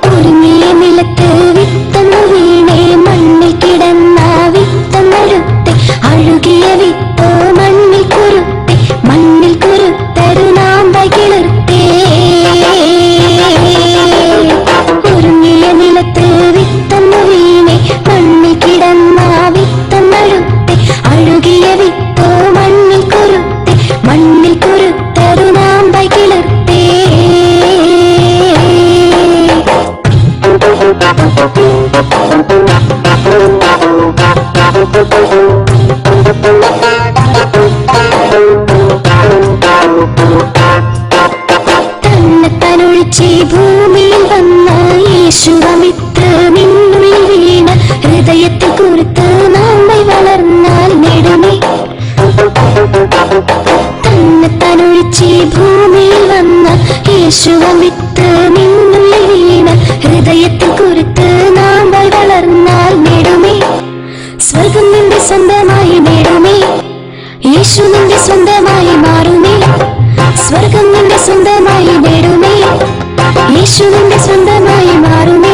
ഒരുങ്ങിയ നിലത്ത് വിത്തന്നു വീണേ മണ്ണിൽ കിടന്ന വിത്തന്നെടുത്തെ അഴുകിയ വിത്തോ മണ്ണിൽ കുരുത്തെ മണ്ണിൽ കുരുത്തരു നാമ്പൈ കിളിർത്തേ. ഒരുങ്ങിയ നിലത്ത് വിത്തന്നു വീണേ മണ്ണിൽ കിടന്ന വിത്തന്നെടുത്തെ അഴുകിയ വിത്തോ മണ്ണിൽ കുരുത്തെ മണ്ണിൽ കുരുത്തരു നാമ്പൈ കിളിർത്തേ. തന്നെത്താനൊഴിച്ച് ഭൂമിയിൽ വന്ന യേശുവമിത്ത് നിന്നുള്ളിൽ വീണ ഹൃദയത്തിൽ കുറുത്ത് നമ്മെ വളർന്നാൽ നേടുമേ. തന്നെത്താനൊഴിച്ച് ഭൂമിയിൽ വന്ന യേശുവമിത്ത് നിന്നുള്ളിൽ വീണ ഹൃദയത്തിൽ കുറുത്ത് നമ്മെ വളർന്നാൽ നേടുമേ. സ്വർഗം നിന്റെ സ്വന്തമായി നേടുമേ. യേശു നിന്റെ സ്വന്തമായി മാറുമേ. സ്വർഗം നിന്റെ സ്വന്തമായി നേടുമേ. യേശു നിന്റെ സ്വന്തമായി മാറുമേ.